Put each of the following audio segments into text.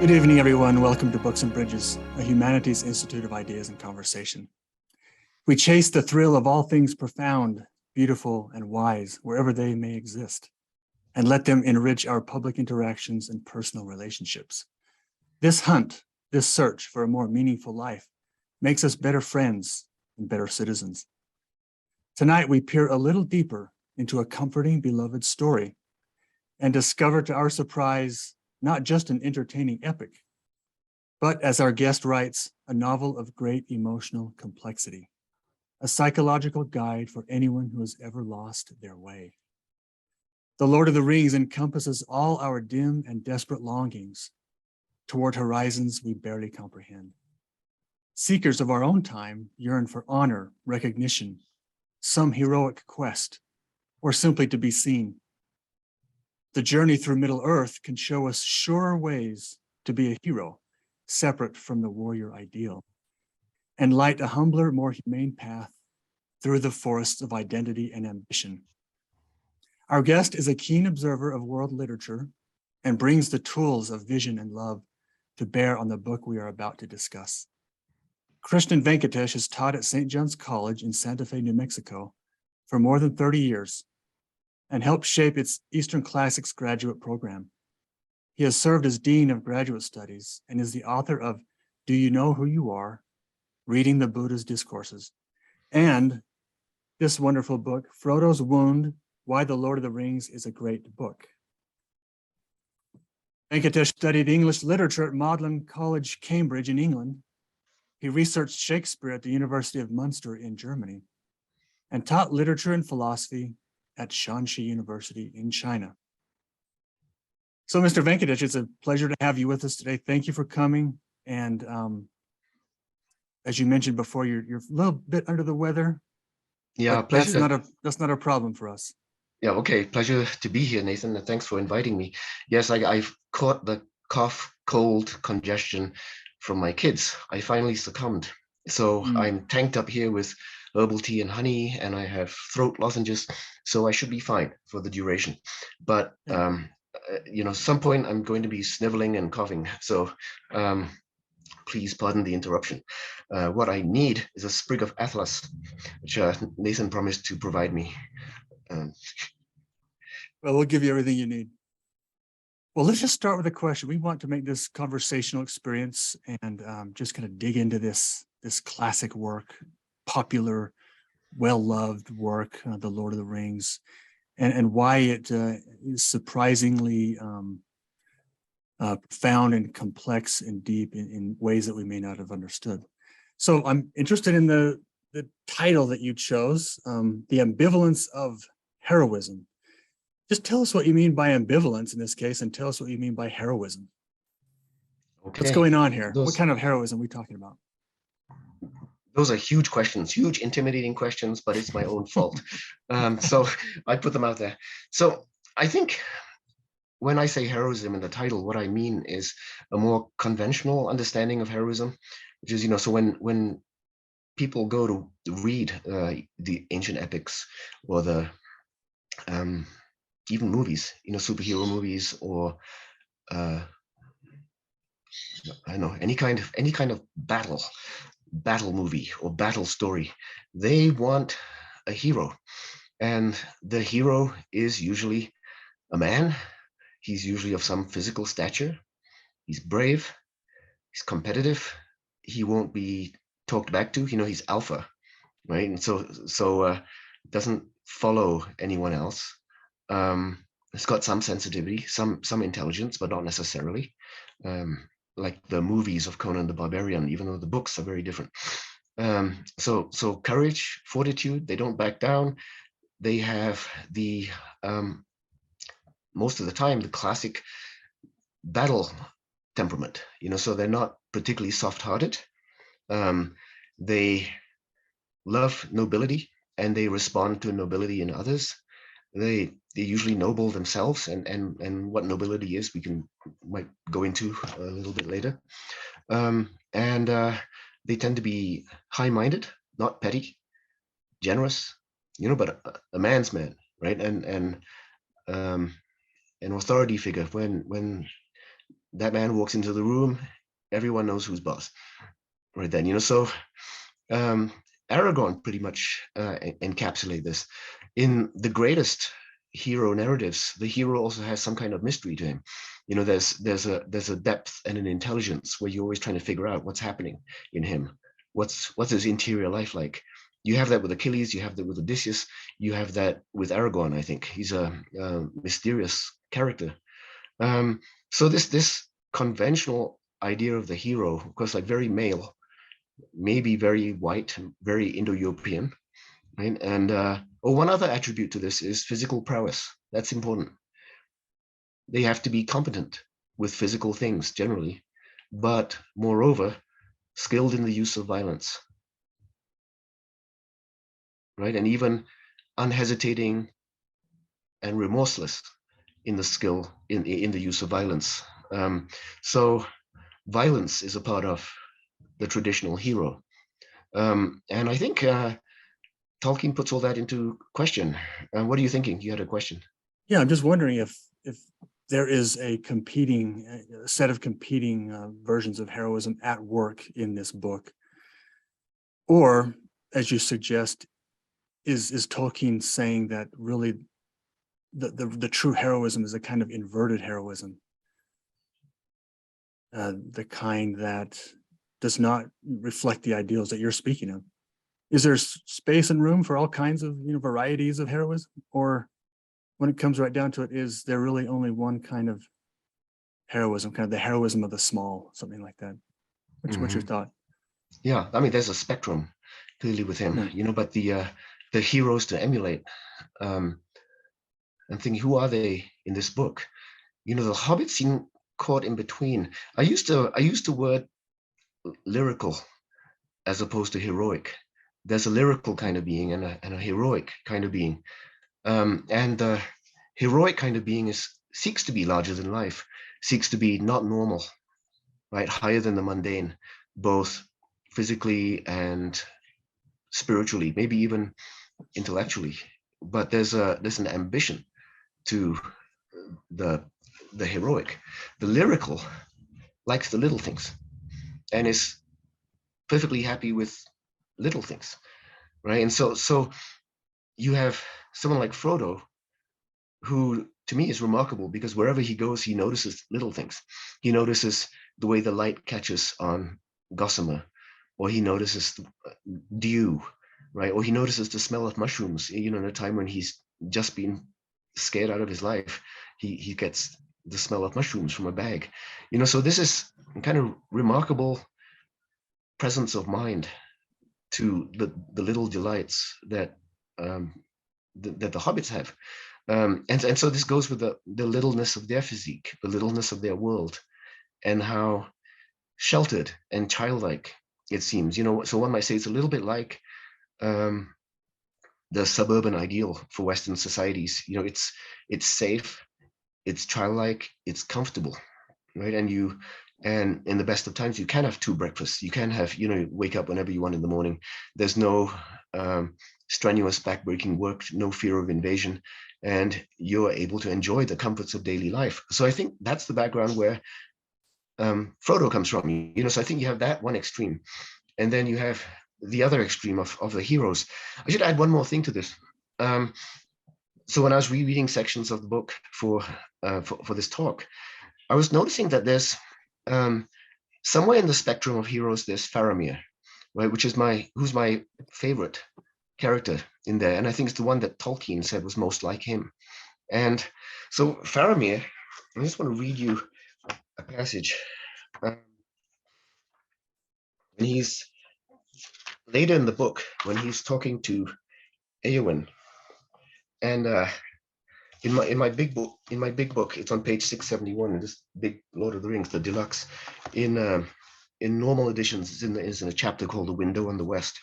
Good evening, everyone. Welcome to Books and Bridges, a humanities institute of ideas and conversation. We chase the thrill of all things profound, beautiful, and wise, wherever they may exist, and let them enrich our public interactions and personal relationships. This hunt, this search for a more meaningful life, makes us better friends and better citizens. Tonight, we peer a little deeper into a comforting, beloved story and discover to our surprise not just an entertaining epic, but as our guest writes, a novel of great emotional complexity, a psychological guide for anyone who has ever lost their way. The Lord of the Rings encompasses all our dim and desperate longings toward horizons we barely comprehend. Seekers of our own time yearn for honor, recognition, some heroic quest, or simply to be seen. The journey through Middle-earth can show us surer ways to be a hero, separate from the warrior ideal, and light a humbler, more humane path through the forests of identity and ambition. Our guest is a keen observer of world literature and brings the tools of vision and love to bear on the book we are about to discuss. Krishnan Venkatesh has taught at St. John's College in Santa Fe, New Mexico for more than 30 years and helped shape its Eastern Classics graduate program. He has served as Dean of Graduate Studies and is the author of Do You Know Who You Are? Reading the Buddha's Discourses, and this wonderful book, Frodo's Wound, Why the Lord of the Rings is a Great Book. Venkatesh studied English literature at Magdalen College, Cambridge in England. He researched Shakespeare at the University of Munster in Germany and taught literature and philosophy at Shaanxi University in China. So, Mr. Venkatesh, it's a pleasure to have you with us today. Thank you for coming. And as you mentioned before, you're a little bit under the weather. Yeah, pleasure. That's not a problem for us. Yeah, okay. Pleasure to be here, Nathan. And thanks for inviting me. Yes, I've caught the cough, cold, congestion from my kids. I finally succumbed. So I'm tanked up here with herbal tea and honey, and I have throat lozenges. So I should be fine for the duration. But, some point I'm going to be sniveling and coughing. So please pardon the interruption. What I need is a sprig of atlas, which Nathan promised to provide me. Well, we'll give you everything you need. Well, let's just start with a question. We want to make this conversational experience and just kind of dig into this classic work, popular, well-loved work, The Lord of the Rings, and why it is surprisingly profound and complex and deep in ways that we may not have understood. So I'm interested in the title that you chose, The Ambivalence of Heroism. Just tell us what you mean by ambivalence in this case, and tell us what you mean by heroism. Okay. What's going on here? What kind of heroism are we talking about? Those are huge questions, huge intimidating questions, but it's my own fault. So I put them out there. So I think when I say heroism in the title, what I mean is a more conventional understanding of heroism, which is, so when people go to read the ancient epics or the even movies, superhero movies, or I don't know, any kind of battle movie or battle story, they want a hero, and the hero is usually a man. He's usually of some physical stature. He's brave. He's competitive. He won't be talked back to. He's alpha, right? And so doesn't follow anyone else. It's got some sensitivity, some intelligence, but not necessarily. Like the movies of Conan the Barbarian, even though the books are very different. So courage, fortitude, they don't back down. They have the, most of the time, the classic battle temperament, so they're not particularly soft-hearted. They love nobility, and they respond to nobility in others. They're usually noble themselves, and what nobility is, we might go into a little bit later. And they tend to be high-minded, not petty, generous, but a man's man, right? And an authority figure. When that man walks into the room, everyone knows who's boss. Right then, so Aragorn pretty much encapsulate this. In the greatest hero narratives, the hero also has some kind of mystery to him. There's a depth and an intelligence where you're always trying to figure out what's happening in him. What's his interior life like? You have that with Achilles, you have that with Odysseus, you have that with Aragorn. I think he's a mysterious character. So this conventional idea of the hero, of course, like very male, maybe very white, very Indo-European, right? And one other attribute to this is physical prowess. That's important. They have to be competent with physical things generally, but moreover, skilled in the use of violence, right? And even unhesitating and remorseless in the skill in the use of violence. So violence is a part of the traditional hero. And I think Tolkien puts all that into question. What are you thinking? You had a question. Yeah, I'm just wondering if there is a set of competing versions of heroism at work in this book, or as you suggest, is Tolkien saying that really the true heroism is a kind of inverted heroism, the kind that does not reflect the ideals that you're speaking of? Is there space and room for all kinds of varieties of heroism, or when it comes right down to it, is there really only one kind of heroism, kind of the heroism of the small, something like that? What's your thought? Yeah, I mean, there's a spectrum clearly with him, but the heroes to emulate. I'm thinking, who are they in this book? The Hobbits seem caught in between. I used the word lyrical as opposed to heroic. There's a lyrical kind of being and a heroic kind of being. And the heroic kind of being seeks to be larger than life, seeks to be not normal, right? Higher than the mundane, both physically and spiritually, maybe even intellectually. But there's an ambition to the heroic. The lyrical likes the little things and is perfectly happy with little things, right? And so you have someone like Frodo, who to me is remarkable because wherever he goes, he notices little things. He notices the way the light catches on gossamer, or he notices dew, right? Or he notices the smell of mushrooms, in a time when he's just been scared out of his life. He gets the smell of mushrooms from a bag, so this is kind of remarkable presence of mind to the little delights that that the hobbits have. And so this goes with the littleness of their physique, the littleness of their world, and how sheltered and childlike it seems. So one might say it's a little bit like the suburban ideal for Western societies. It's safe, it's childlike, it's comfortable, right? And in the best of times, you can have two breakfasts. You can have, wake up whenever you want in the morning. There's no strenuous backbreaking work, no fear of invasion, and you're able to enjoy the comforts of daily life. So I think that's the background where Frodo comes from. So I think you have that one extreme, and then you have the other extreme of the heroes. I should add one more thing to this. So when I was rereading sections of the book for this talk, I was noticing that there's somewhere in the spectrum of heroes, there's Faramir, right, who's my favorite character in there, and I think it's the one that Tolkien said was most like him. And so Faramir, I just want to read you a passage. When he's later in the book, when he's talking to Eowyn, and in my big book, it's on page 671 in this big Lord of the Rings, the deluxe. In normal editions, it's in a chapter called "The Window on the West,"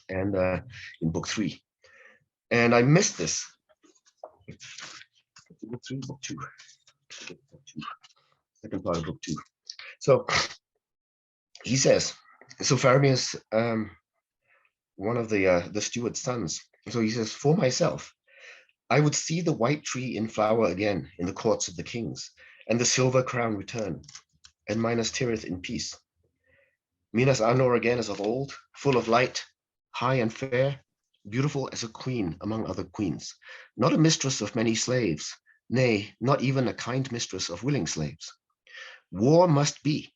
and in book 3. And I missed this. Book 3, book 2, second part of book 2. So he says, so Faramir is one of the steward's sons. So he says, "For myself, I would see the white tree in flower again in the courts of the kings, and the silver crown return, and Minas Tirith in peace. Minas Anor again as of old, full of light, high and fair, beautiful as a queen among other queens, not a mistress of many slaves, nay, not even a kind mistress of willing slaves. War must be,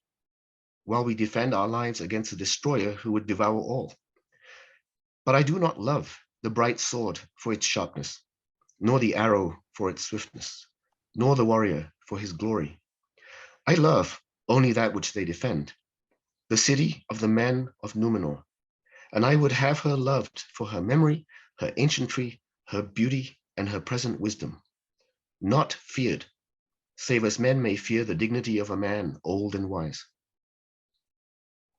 while we defend our lives against a destroyer who would devour all. But I do not love the bright sword for its sharpness, nor the arrow for its swiftness, nor the warrior for his glory. I love only that which they defend, the city of the men of Numenor, and I would have her loved for her memory, her ancientry, her beauty, and her present wisdom, not feared, save as men may fear the dignity of a man old and wise.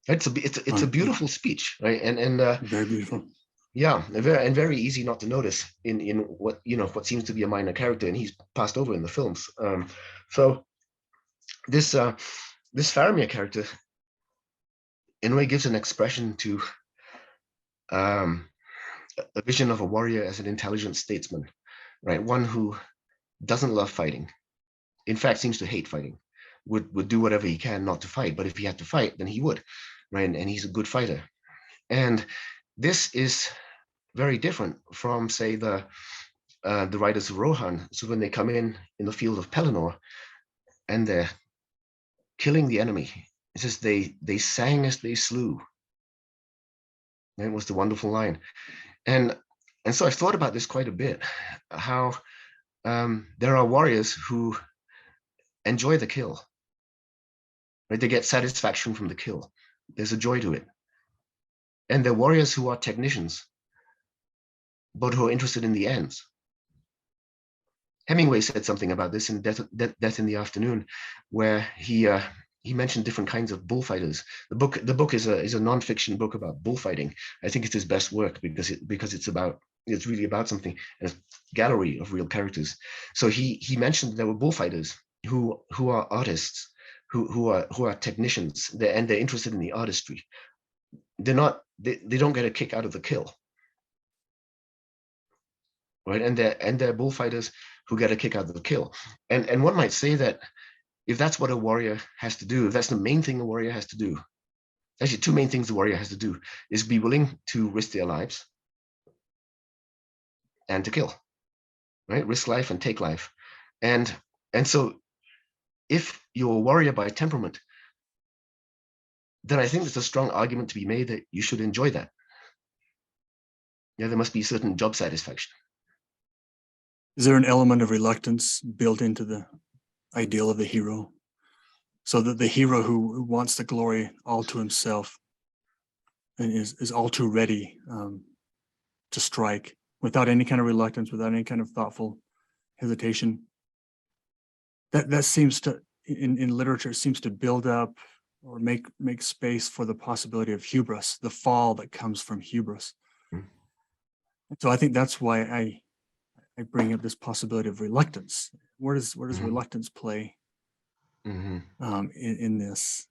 It's a beautiful speech, right? And very beautiful. Yeah, and very easy not to notice in what seems to be a minor character, and he's passed over in the films. So this Faramir character, in a way, gives an expression to a vision of a warrior as an intelligent statesman, right? One who doesn't love fighting, in fact, seems to hate fighting, would do whatever he can not to fight, but if he had to fight, then he would, right? And he's a good fighter. And this is very different from, say, the riders of Rohan. So when they come in the field of Pelennor and they're killing the enemy, it says they sang as they slew. That was the wonderful line. And so I've thought about this quite a bit, how there are warriors who enjoy the kill, right? They get satisfaction from the kill. There's a joy to it. And there are warriors who are technicians, but who are interested in the ends. Hemingway said something about this in Death in the Afternoon, where he mentioned different kinds of bullfighters. The book is a non-fiction book about bullfighting. I think it's his best work because it's really about something, a gallery of real characters. So he mentioned there were bullfighters who are artists, who are technicians, and they're interested in the artistry. They don't get a kick out of the kill, right? And they're bullfighters who get a kick out of the kill. And one might say that if that's what a warrior has to do, if that's the main thing a warrior has to do, actually two main things the warrior has to do is be willing to risk their lives and to kill, right? Risk life and take life. And so if you're a warrior by temperament, then I think there's a strong argument to be made that you should enjoy that. Yeah, there must be certain job satisfaction. Is there an element of reluctance built into the ideal of the hero? So that the hero who wants the glory all to himself and is all too ready to strike without any kind of reluctance, without any kind of thoughtful hesitation. That seems to, in literature, seems to build up or make space for the possibility of hubris, the fall that comes from hubris. Mm. So I think that's why I bring up this possibility of reluctance. Where does reluctance play in this?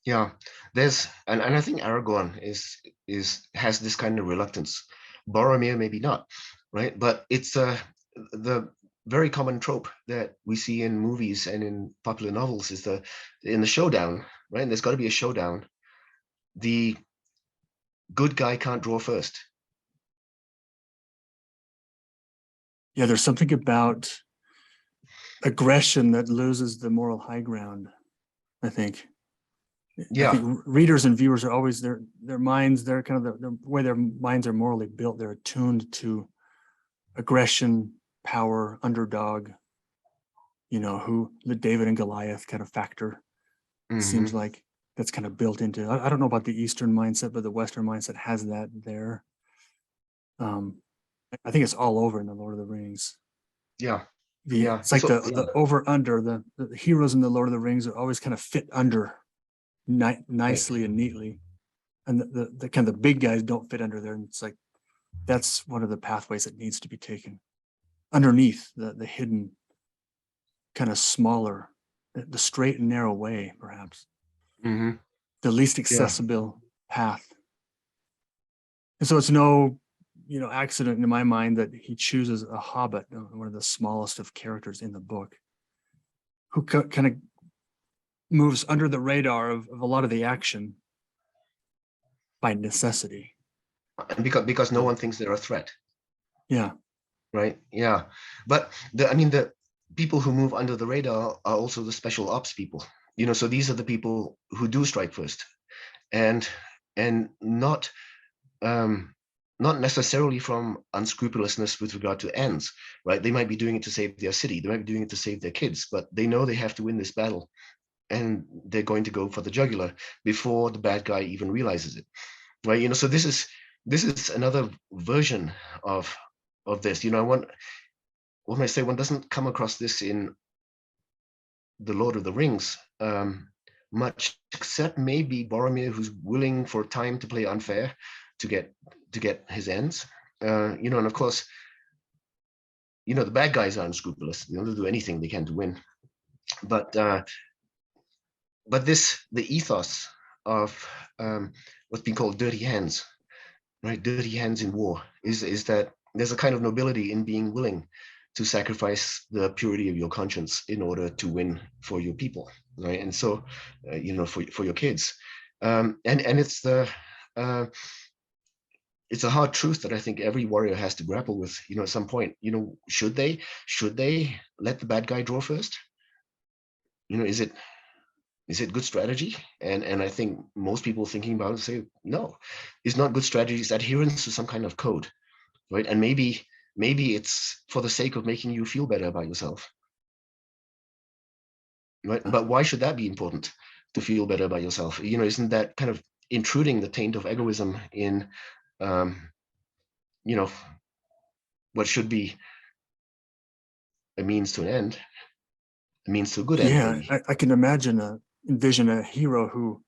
Yeah, there's and I think Aragorn has this kind of reluctance. Boromir maybe not, right? But it's the very common trope that we see in movies and in popular novels is in the showdown, right? And there's got to be a showdown. The good guy can't draw first. Yeah, there's something about aggression that loses the moral high ground, I think. Yeah. I think readers and viewers are always their minds, they're kind of the way their minds are morally built. They're attuned to aggression, power, underdog, who the David and Goliath kind of factor. Seems like that's kind of built into, I don't know about the Eastern mindset, but the Western mindset has that there. I think it's all over in the Lord of the Rings. Yeah. It's like the over under, the heroes in the Lord of the Rings are always kind of fit under nicely and neatly. And the kind of the big guys don't fit under there. And it's like, that's one of the pathways that needs to be taken underneath the hidden kind of smaller, the straight and narrow way, perhaps the least accessible path. And so it's no, accident in my mind that he chooses a hobbit, one of the smallest of characters in the book. who kind of moves under the radar of a lot of the action by necessity. And because no one thinks they're a threat. Yeah. Right. Yeah. But the people who move under the radar are also the special ops people. So these are the people who do strike first, and not necessarily from unscrupulousness with regard to ends, right? They might be doing it to save their city, they might be doing it to save their kids, but they know they have to win this battle, and they're going to go for the jugular before the bad guy even realizes it, right? So this is another version of this. When I say one doesn't come across this in the Lord of the Rings much, except maybe Boromir, who's willing for time to play unfair to get his ends. And of course, the bad guys are unscrupulous. They'll do anything they can to win. But the ethos of what's been called dirty hands, right? Dirty hands in war is that there's a kind of nobility in being willing to sacrifice the purity of your conscience in order to win for your people, right? And so, for your kids, and it's it's a hard truth that I think every warrior has to grapple with. At some point, should they let the bad guy draw first? Is it good strategy? And I think most people thinking about it say no, it's not good strategy. It's adherence to some kind of code, right? And maybe it's for the sake of making you feel better about yourself, right? But why should that be important, to feel better about yourself? Isn't that kind of intruding the taint of egoism in what should be a means to an end, a means to a good end? Yeah, I can envision a hero who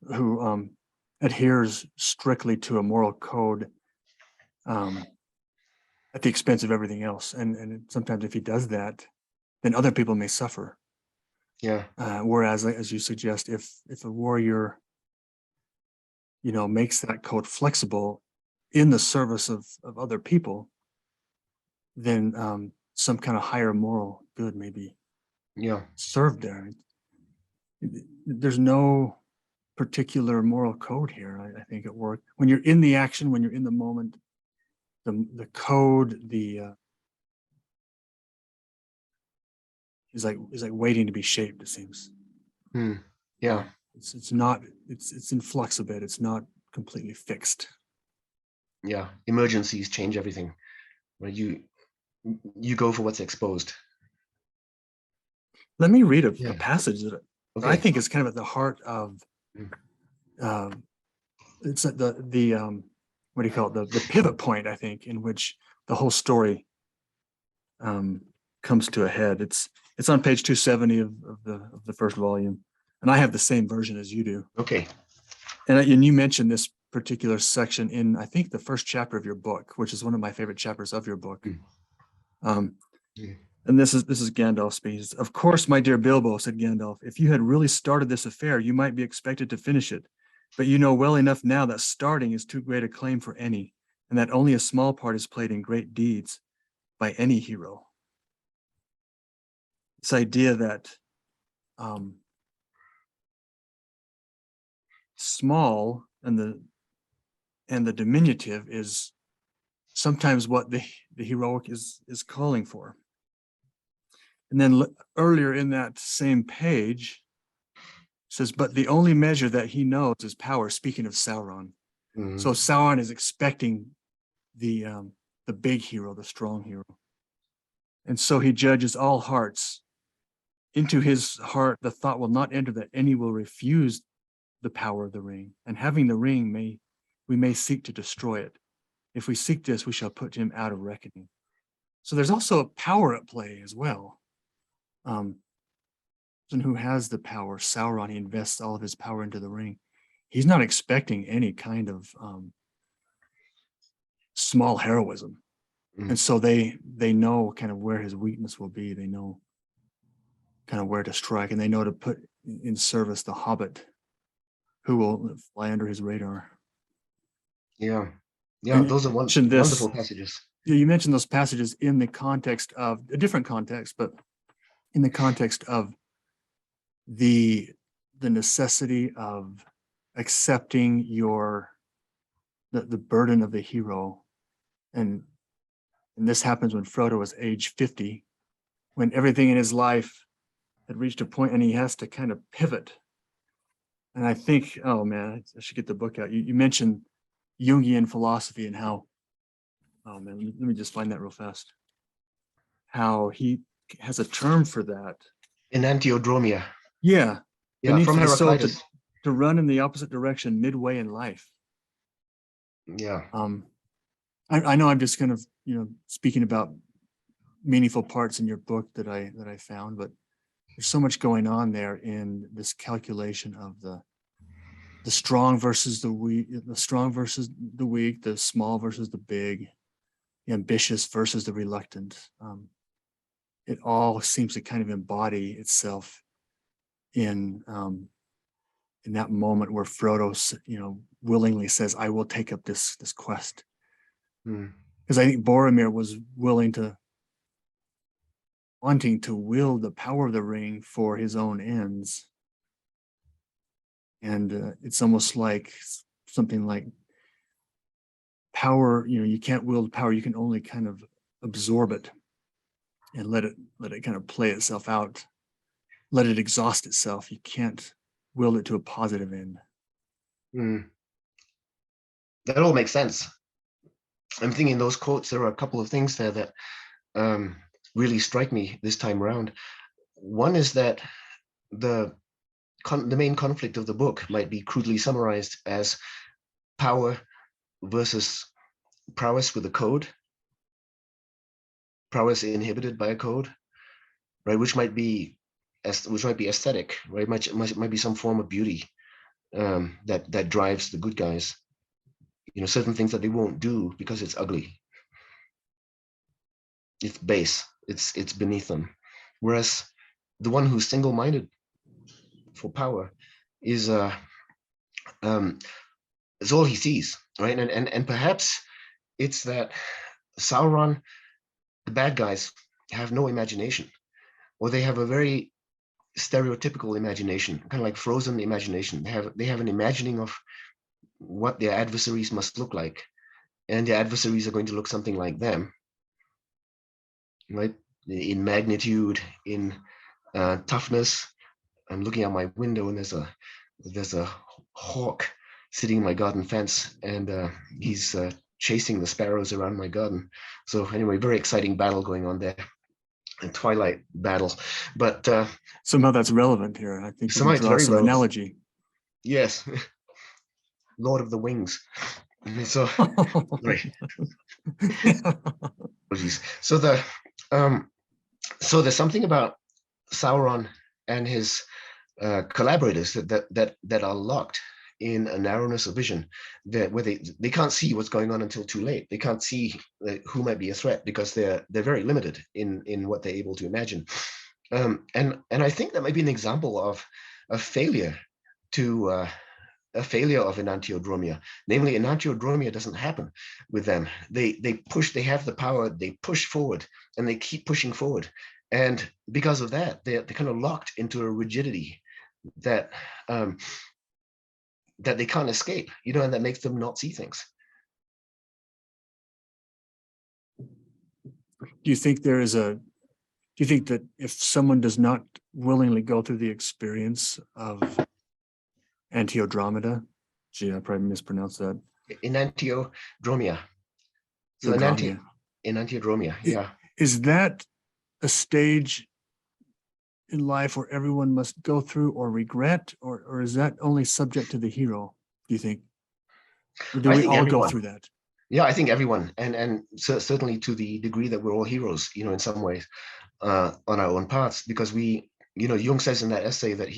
who adheres strictly to a moral code at the expense of everything else. And sometimes if he does that, then other people may suffer. Yeah. Whereas, as you suggest, if a warrior, makes that code flexible in the service of other people, then some kind of higher moral good may be served there. There's no particular moral code here, I think, at work. When you're in the action, when you're in the moment, the code, is like waiting to be shaped, it seems. Yeah. It's not, it's in flux a bit. It's not completely fixed. Yeah. Emergencies change everything. Right? You go for what's exposed. Let me read a passage that Okay. I think is kind of at the heart of it's at the what do you call it, the pivot point, I think, in which the whole story comes to a head. It's on page 270 of the first volume, and I have the same version as you do. Okay. And you mentioned this particular section in, I think, the first chapter of your book, which is one of my favorite chapters of your book. And this is Gandalf speaking. "Of course, my dear Bilbo," said Gandalf, "if you had really started this affair, you might be expected to finish it. But you know well enough now that starting is too great a claim for any, and that only a small part is played in great deeds by any hero." This idea that small and the diminutive is sometimes what the heroic is calling for. And then earlier in that same page says, "But the only measure that he knows is power," speaking of Sauron. So Sauron is expecting the big hero, the strong hero. And so he judges all hearts. Into his heart, the thought will not enter that any will refuse the power of the ring. And having the ring, we may seek to destroy it. If we seek this, we shall put him out of reckoning. So there's also a power at play as well. And who has the power? Sauron. He invests all of his power into the ring. He's not expecting any kind of small heroism. And so they know kind of where his weakness will be. They know kind of where to strike, and they know to put in service the hobbit who will fly under his radar. Yeah. And Those are wonderful passages. You mentioned those passages in the context of a different context, but in the context of the necessity of accepting the burden of the hero. And this happens when Frodo was age 50, when everything in his life had reached a point and he has to kind of pivot. And I think, oh man, I should get the book out. You mentioned Jungian philosophy and how, oh man, let me just find that real fast. How he has a term for that. Enantiodromia. Yeah. The Yeah, need from for the soul Heraclitus. to run in the opposite direction midway in life. Yeah. I know I'm just kind of, speaking about meaningful parts in your book that I found, but there's so much going on there in this calculation of the strong versus the weak, the small versus the big, the ambitious versus the reluctant. It all seems to kind of embody itself in that moment where Frodo, willingly says, "I will take up this quest." Because I think Boromir was wanting to wield the power of the ring for his own ends. And it's almost like something like power, you can't wield power, you can only kind of absorb it and let it kind of play itself out, let it exhaust itself. You can't wield it to a positive end. That all makes sense. I'm thinking those quotes, there are a couple of things there that really strike me this time around. One is that the main conflict of the book might be crudely summarized as power versus prowess with a code, prowess inhibited by a code, right? Which might be aesthetic, right? Might be some form of beauty that drives the good guys. Certain things that they won't do because it's ugly. It's base. It's beneath them. Whereas the one who's single-minded for power is it's all he sees, right? And perhaps it's that Sauron, the bad guys, have no imagination, or they have a very stereotypical imagination, kind of like frozen imagination. They have an imagining of what their adversaries must look like, and their adversaries are going to look something like them, right? In magnitude, in toughness. I'm looking out my window and there's a hawk sitting in my garden fence, and he's chasing the sparrows around my garden. So anyway, very exciting battle going on there, a twilight battle. But somehow that's relevant here. I think we somehow can it's draw very some relevant. analogy. Yes. Lord of the Wings. So right. So so there's something about Sauron and his collaborators that are locked in a narrowness of vision, where they can't see what's going on until too late. They can't see who might be a threat because they're very limited in what they're able to imagine. And I think that might be an example of a failure of enantiodromia. Namely, enantiodromia doesn't happen with them. They have the power, they push forward, and they keep pushing forward. And because of that, they're kind of locked into a rigidity that that they can't escape, and that makes them not see things. Do you think that if someone does not willingly go through the experience of Antiodromeda, I probably mispronounced that. Enantiodromia. So enantiodromia, yeah. Is that a stage in life where everyone must go through or regret, or is that only subject to the hero, do you think? Or do we all go through that? Yeah, I think everyone, and certainly to the degree that we're all heroes, in some ways, on our own paths, because Jung says in that essay that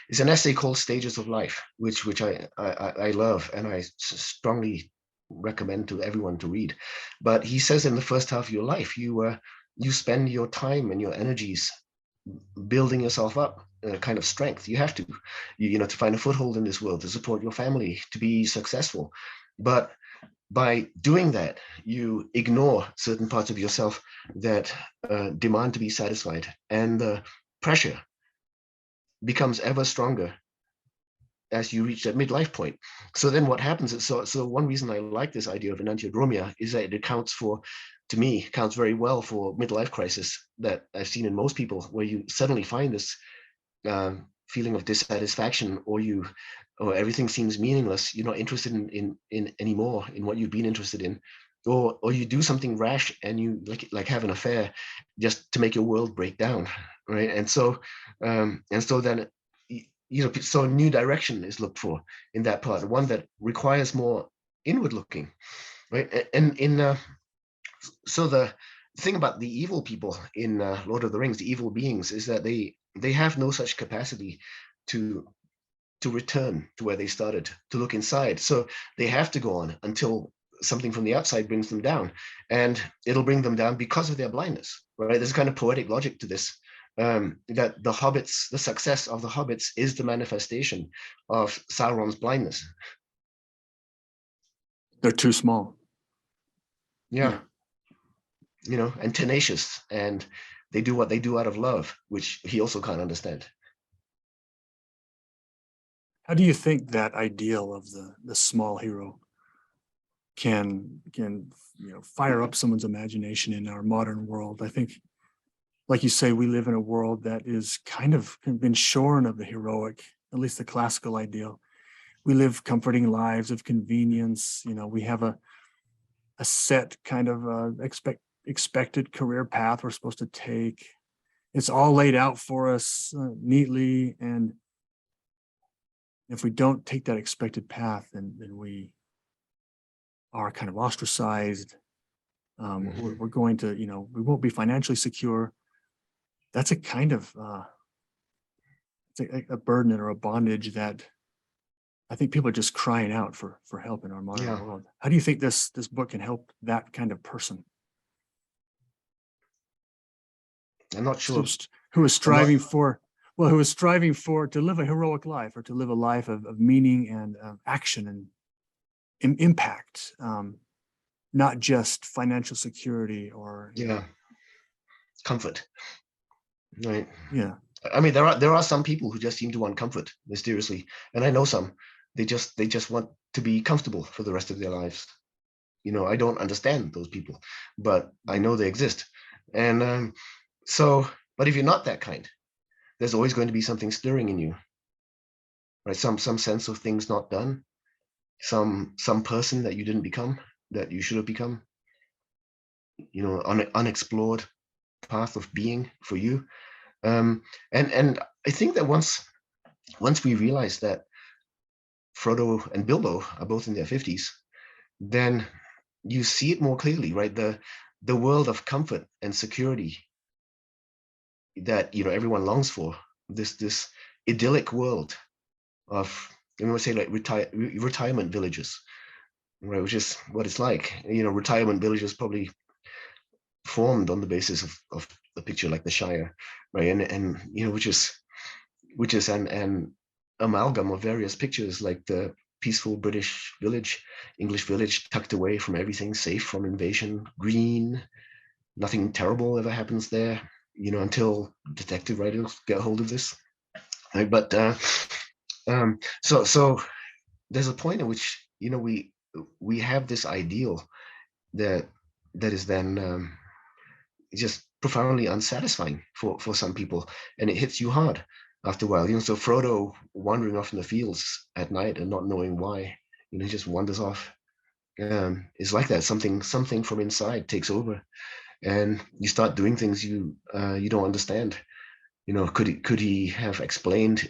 it's an essay called Stages of Life, which I love, and I strongly recommend to everyone to read. But he says in the first half of your life, you spend your time and your energies building yourself up a kind of strength. You have to, to find a foothold in this world, to support your family, to be successful. But by doing that, you ignore certain parts of yourself that demand to be satisfied, and the pressure becomes ever stronger as you reach that midlife point. So then what happens is, so one reason I like this idea of enantiodromia is that it accounts for, to me, counts very well for midlife crisis that I've seen in most people, where you suddenly find this feeling of dissatisfaction, or everything seems meaningless. You're not interested in anymore in what you've been interested in, or you do something rash and you like have an affair just to make your world break down, right? And so then so a new direction is looked for in that part, one that requires more inward looking, right? And so the thing about the evil people in Lord of the Rings, the evil beings, is that they have no such capacity to return to where they started, to look inside. So they have to go on until something from the outside brings them down, and it'll bring them down because of their blindness, right? There's a kind of poetic logic to this, that the hobbits, the success of the hobbits is the manifestation of Sauron's blindness. They're too small. Yeah. And tenacious, and they do what they do out of love, which he also can't understand. How do you think that ideal of the small hero can fire up someone's imagination in our modern world? I think, like you say, we live in a world that is kind of been shorn of the heroic, at least the classical ideal. We live comforting lives of convenience. We have a set kind of expected career path we're supposed to take. It's all laid out for us neatly, and if we don't take that expected path, then we are kind of ostracized. We're going to, we won't be financially secure. That's a kind of it's a burden or a bondage that I think people are just crying out for help in our modern world. How do you think this book can help that kind of person? I'm not sure. Who is striving to live a heroic life, or to live a life of meaning and action and impact, not just financial security or comfort, right? Yeah. I mean, there are some people who just seem to want comfort mysteriously, and I know some. They just want to be comfortable for the rest of their lives. I don't understand those people, but I know they exist. And but if you're not that kind, there's always going to be something stirring in you, right? Some sense of things not done, some person that you didn't become, that you should have become, unexplored path of being for you. And I think that once we realize that Frodo and Bilbo are both in their 50s, then you see it more clearly, right? The world of comfort and security that everyone longs for, this idyllic world of, would say, like retirement villages, right? Which is what it's like. Retirement villages probably formed on the basis of a picture like the Shire, right? And which is an amalgam of various pictures, like the peaceful British village, English village, tucked away from everything, safe from invasion, green, nothing terrible ever happens there, until detective writers get a hold of this. Right? But so there's a point at which we have this ideal that is then just profoundly unsatisfying for some people, and it hits you hard after a while. So Frodo wandering off in the fields at night and not knowing why, he just wanders off. It's like that. Something from inside takes over, and you start doing things you don't understand. Could he have explained,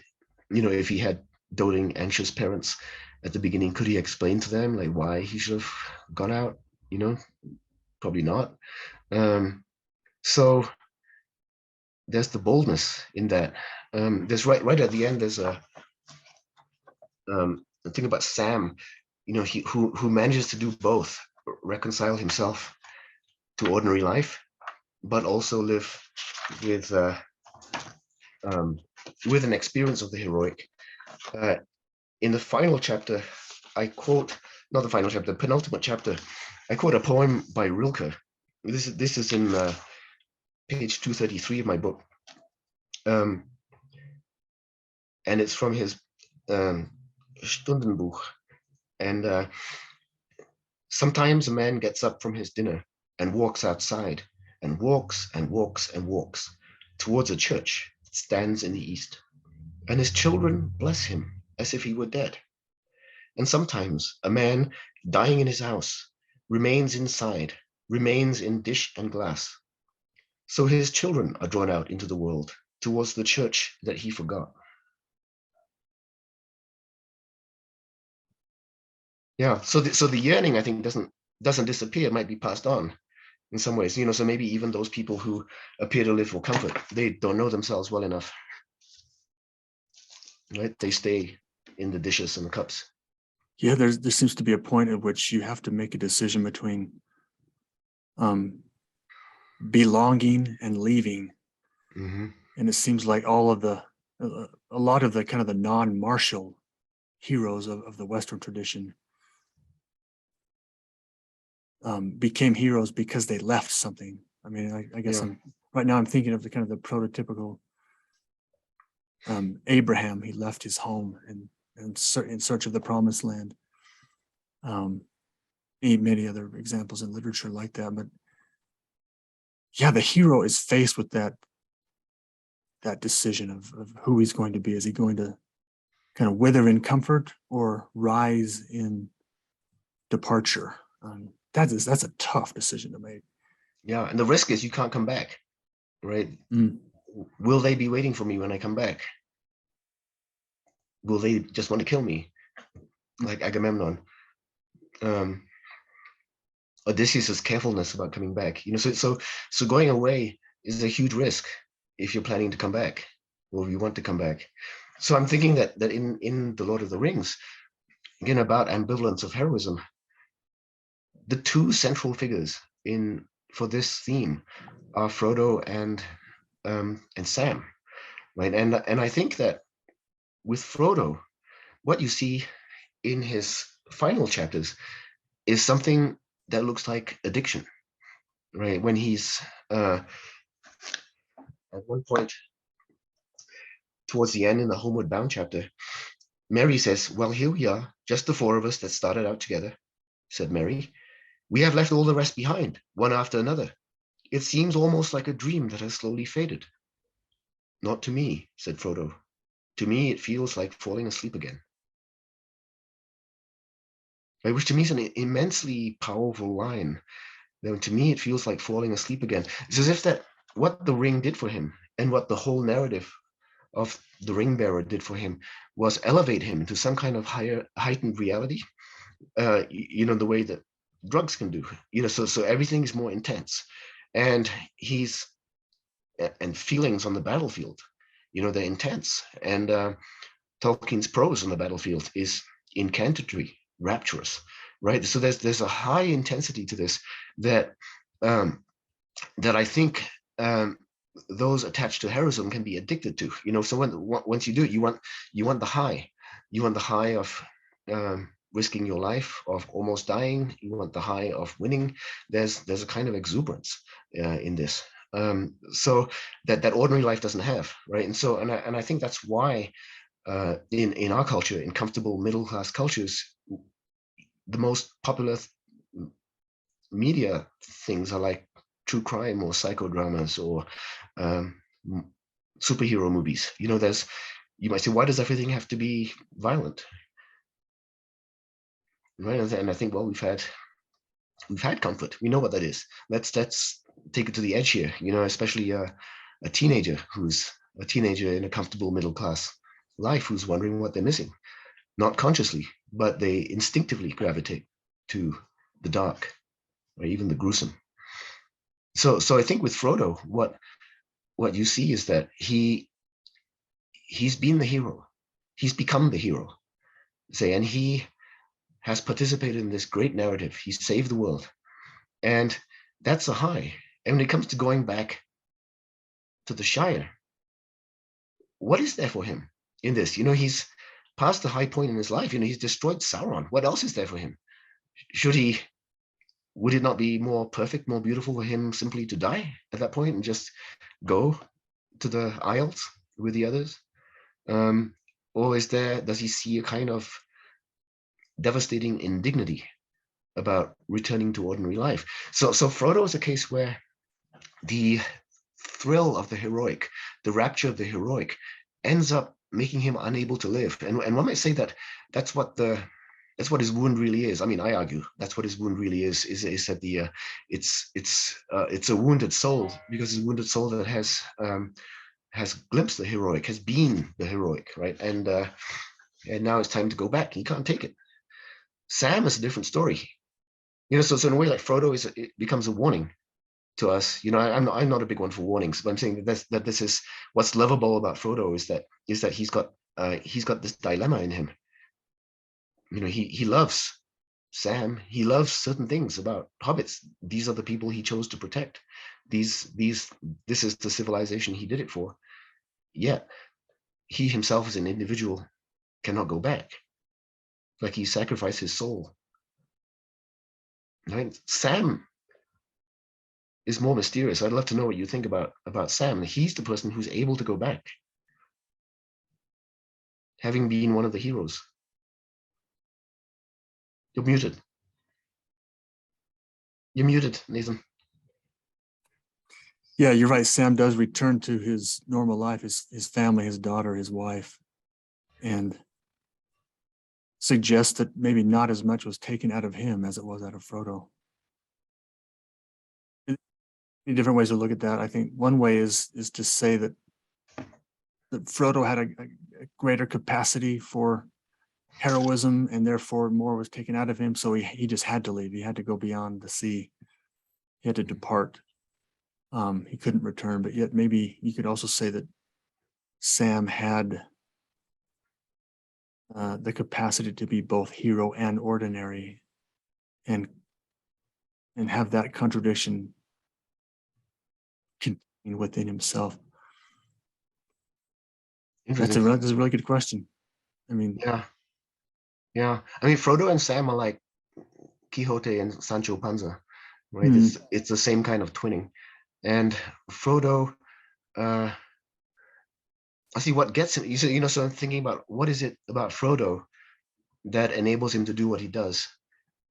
if he had doting, anxious parents at the beginning, could he explain to them like why he should have gone out? Probably not. So there's the boldness in that. There's right at the end, there's a thing about Sam, who manages to do both, reconcile himself to ordinary life, but also live with an experience of the heroic. In the final chapter, I quote not the final chapter, penultimate chapter, I quote a poem by Rilke. This is in page 233 of my book. And it's from his Stundenbuch. And sometimes a man gets up from his dinner and walks outside, and walks and walks and walks towards a church that stands in the east. And his children bless him as if he were dead. And sometimes a man dying in his house remains inside, remains in dish and glass. So his children are drawn out into the world towards the church that he forgot. Yeah, so the yearning, I think, doesn't disappear. It might be passed on in some ways. So maybe even those people who appear to live for comfort, they don't know themselves well enough, right? They stay in the dishes and the cups. Yeah, there seems to be a point at which you have to make a decision between belonging and leaving. Mm-hmm. And it seems like a lot of the kind of the non-martial heroes of the Western tradition became heroes because they left something. I mean, I guess right now I'm thinking of the kind of the prototypical Abraham. He left his home and in search of the promised land. Many other examples in literature like that, but yeah, the hero is faced with that decision of who he's going to be. Is he going to kind of wither in comfort or rise in departure? That's a tough decision to make. Yeah, and the risk is you can't come back, right? Will they be waiting for me when I come back? Will they just want to kill me, like Agamemnon? Odysseus' carefulness about coming back. So going away is a huge risk if you're planning to come back, or if you want to come back. So I'm thinking that in The Lord of the Rings, again, about ambivalence of heroism, the two central figures for this theme are Frodo and Sam, right? And I think that with Frodo, what you see in his final chapters is something that looks like addiction, right? When he's at one point towards the end in the Homeward Bound chapter, Mary says, "Well, here we are, just the four of us that started out together," said Mary. "We have left all the rest behind, one after another. It seems almost like a dream that has slowly faded." "Not to me," said Frodo. "To me, it feels like falling asleep again." Right, which to me is an immensely powerful line. To me, it feels like falling asleep again. It's as if that what the ring did for him and what the whole narrative of the ring bearer did for him was elevate him to some kind of heightened reality, the way that drugs can do. So everything is more intense, and feelings on the battlefield, they're intense. And Tolkien's prose on the battlefield is incantatory, rapturous, right? So there's a high intensity to this that I think those attached to heroism can be addicted to. So once you do it, you want the high. You want the high of risking your life, of almost dying. You want the high of winning. There's a kind of exuberance in this, so that ordinary life doesn't have, right? And I think that's why in our culture, in comfortable middle class cultures, the most popular media things are like true crime or psychodramas or superhero movies. You might say, why does everything have to be violent? Right? And I think, well, we've had comfort. We know what that is. Let's take it to the edge here. Especially a teenager who's a teenager in a comfortable middle class life, who's wondering what they're missing, not consciously, but they instinctively gravitate to the dark or even the gruesome. So I think with Frodo, what you see is that he's been the hero. He's become the hero, and he has participated in this great narrative. He's saved the world, and that's a high. And when it comes to going back to the Shire, what is there for him in this? He's past the high point in his life. He's destroyed Sauron. What else is there for him? would it not be more perfect, more beautiful for him simply to die at that point and just go to the Isles with the others? Or does he see a kind of devastating indignity about returning to ordinary life? So Frodo is a case where the thrill of the heroic, the rapture of the heroic, ends up making him unable to live. And one might say that that's what his wound really is. I mean, I argue that's what his wound really is that it's a wounded soul, because it's a wounded soul that has glimpsed the heroic, has been the heroic, right? And now it's time to go back. He can't take it. Sam is a different story, so in a way, like Frodo it becomes a warning to us. I'm not a big one for warnings, but I'm saying that this is what's lovable about Frodo is that he's got this dilemma in him. He loves Sam. He loves certain things about hobbits. These are the people he chose to protect. This is the civilization he did it for. Yet he himself as an individual cannot go back. Like he sacrificed his soul. Right? Sam is more mysterious. I'd love to know what you think about Sam. He's the person who's able to go back, having been one of the heroes. You're muted. You're muted, Nathan. Yeah, you're right. Sam does return to his normal life, his family, his daughter, his wife, and suggests that maybe not as much was taken out of him as it was out of Frodo. Many different ways to look at that. I think one way is to say that Frodo had a greater capacity for heroism, and therefore more was taken out of him. So he just had to leave. He had to go beyond the sea. He had to depart. He couldn't return, but yet maybe you could also say that Sam had the capacity to be both hero and ordinary, and have that contradiction contained within himself. That's a really good question. I mean, yeah. I mean, Frodo and Sam are like Quixote and Sancho Panza, right? It's the same kind of twinning. And Frodo, I see what gets him. So I'm thinking about what is it about Frodo that enables him to do what he does,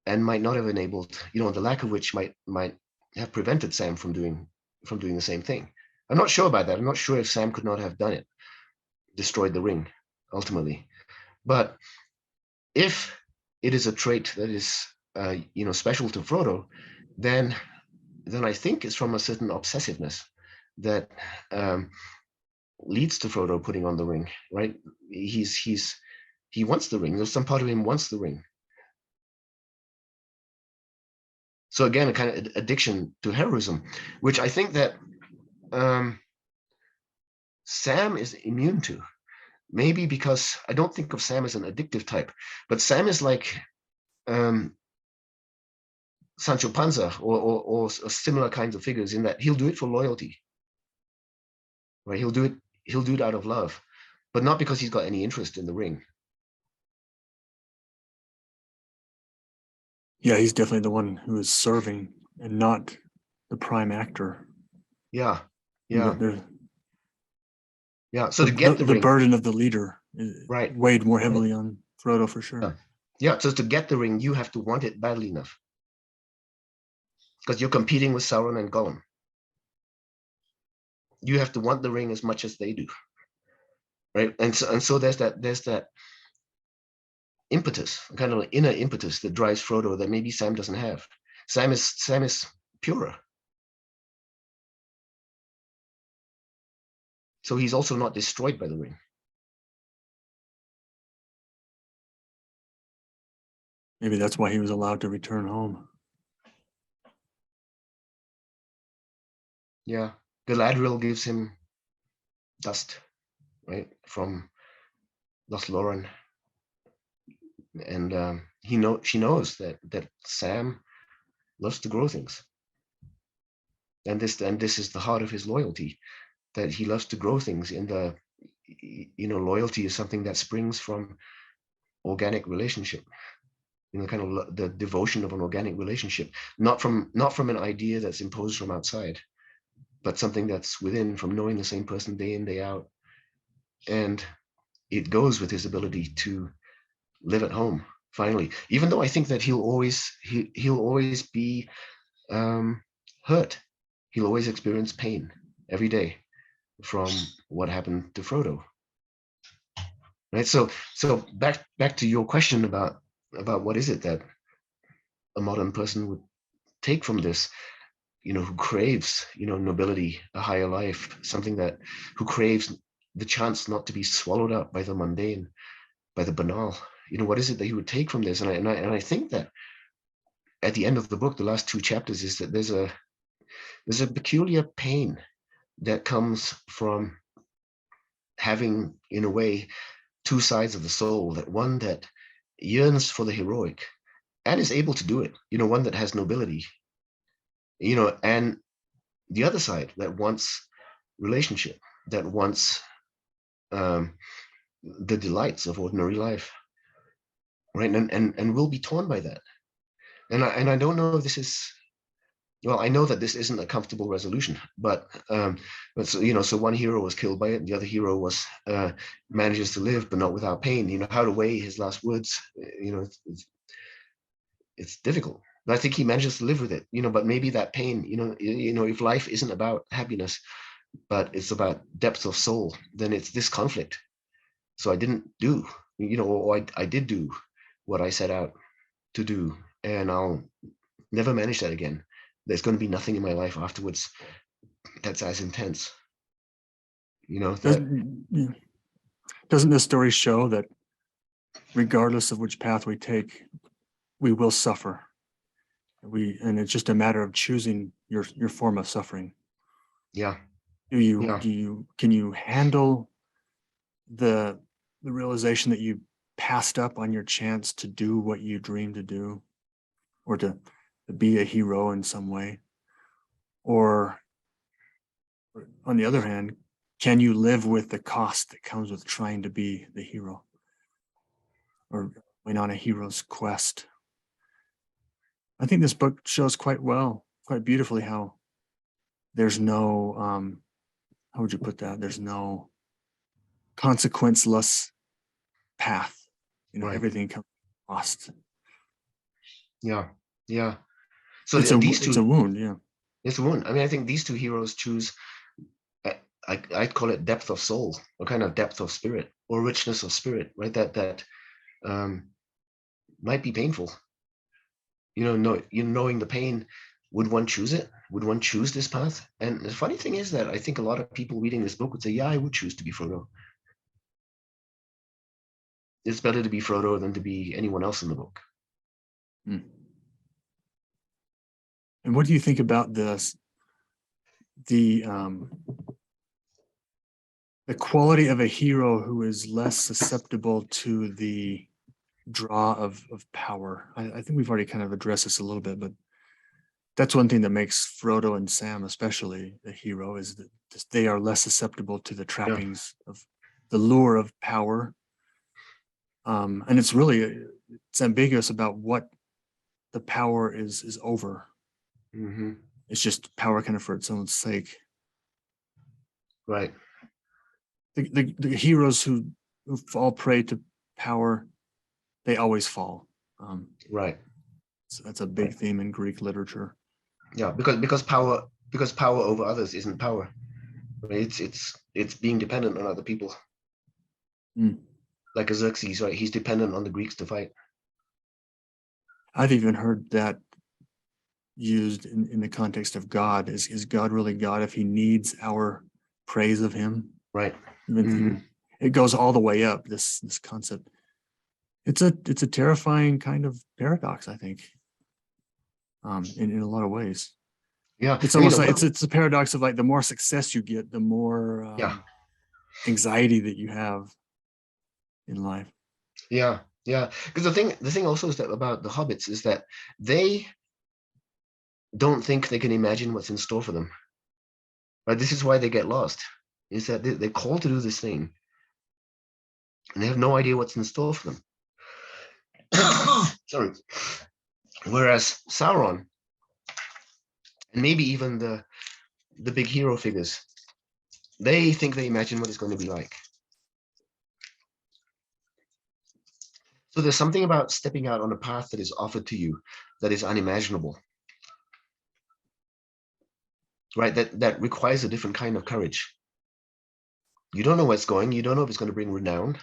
and might not have enabled, the lack of which might have prevented Sam from doing the same thing. I'm not sure about that. I'm not sure if Sam could not have done it, destroyed the ring ultimately. But if it is a trait that is, special to Frodo, then I think it's from a certain obsessiveness that leads to Frodo putting on the ring, right? He wants the ring. There's some part of him wants the ring. So again, a kind of addiction to heroism, which I think that Sam is immune to. Maybe because I don't think of Sam as an addictive type, but Sam is like Sancho Panza or similar kinds of figures, in that he'll do it for loyalty, right? He'll do it out of love, but not because he's got any interest in the ring. Yeah, he's definitely the one who is serving and not the prime actor. Yeah. So to get the ring, burden of the leader right, weighed more heavily on Frodo for sure. Yeah. So to get the ring, you have to want it badly enough, because you're competing with Sauron and Gollum. You have to want the ring as much as they do, right? And so there's that impetus, kind of an inner impetus that drives Frodo that maybe Sam doesn't have. Sam is purer. So he's also not destroyed by the ring. Maybe that's why he was allowed to return home. Yeah. Galadriel gives him dust, right, from Lothlorien. And she knows that Sam loves to grow things. And this is the heart of his loyalty, that he loves to grow things. In the, loyalty is something that springs from organic relationship. kind of the devotion of an organic relationship, not from an idea that's imposed from outside, but something that's within, from knowing the same person day in, day out. And it goes with his ability to live at home, finally, even though I think that he'll always be hurt. He'll always experience pain every day from what happened to Frodo. Right. So back to your question about what is it that a modern person would take from this, who craves, nobility, a higher life, something that, who craves the chance not to be swallowed up by the mundane, by the banal. What is it that he would take from this? And I think that at the end of the book, the last 2 chapters, is that there's a peculiar pain that comes from having, in a way, 2 sides of the soul, that one that yearns for the heroic and is able to do it, one that has nobility, and the other side that wants relationship, that wants the delights of ordinary life, right? And will be torn by that. And I don't know if this is, well, I know that this isn't a comfortable resolution, but so, so one hero was killed by it, and the other hero was manages to live, but not without pain. How to weigh his last words, it's difficult. But I think he manages to live with it, but maybe that pain, if life isn't about happiness, but it's about depth of soul, then it's this conflict. So I didn't do, or I did do what I set out to do, and I'll never manage that again. There's going to be nothing in my life afterwards that's as intense. Doesn't this story show that regardless of which path we take, we will suffer? And it's just a matter of choosing your form of suffering. Yeah. Can you handle the realization that you passed up on your chance to do what you dreamed to do, or to be a hero in some way? Or on the other hand, can you live with the cost that comes with trying to be the hero, or going on a hero's quest? I think this book shows quite beautifully how there's no, how would you put that? There's no consequenceless path. Right. Everything comes cost. Yeah. So it's a wound. Yeah. It's a wound. I mean, I think these 2 heroes choose, I'd call it depth of soul, or kind of depth of spirit, or richness of spirit, right? That might be painful. Knowing the pain, would one choose it? Would one choose this path? And the funny thing is that I think a lot of people reading this book would say, yeah, I would choose to be Frodo. It's better to be Frodo than to be anyone else in the book. And what do you think about this? The quality of a hero who is less susceptible to the draw of power. I think we've already kind of addressed this a little bit, but that's one thing that makes Frodo and Sam especially a hero, is that they are less susceptible to the trappings of the lure of power. And it's ambiguous about what the power is over. Mm-hmm. It's just power kind of for its own sake. Right. The heroes who fall prey to power, they always fall. Right. So that's a big theme in Greek literature. Yeah, because power over others isn't power. Right? It's being dependent on other people. Like Xerxes, right? He's dependent on the Greeks to fight. I've even heard that used in the context of God. Is God really God if he needs our praise of him? Right. It goes all the way up, this concept. It's a terrifying kind of paradox, I think, in a lot of ways. Yeah, it's almost like it's a paradox of, like, the more success you get, the more anxiety that you have in life. Yeah, because the thing also is that about the Hobbits is that they don't think they can imagine what's in store for them. Right, this is why they get lost. Is that they're called to do this thing, and they have no idea what's in store for them. Sorry. Whereas Sauron, and maybe even the big hero figures, they think they imagine what it's going to be like. So there's something about stepping out on a path that is offered to you that is unimaginable, right? That requires a different kind of courage. You don't know where it's going. You don't know if it's going to bring renown.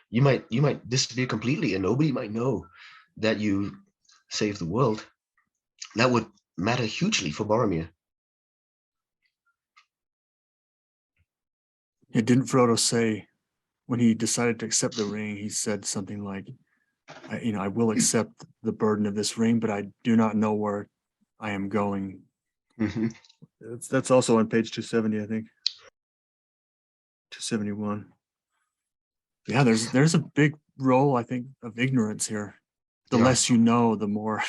You might disappear completely, and nobody might know that you saved the world. That would matter hugely for Boromir. Yeah, didn't Frodo say when he decided to accept the ring, he said something like, I will accept the burden of this ring, but I do not know where I am going. Mm-hmm. That's also on page 270, I think. 271. Yeah, there's a big role, I think, of ignorance here. The less you know, the more,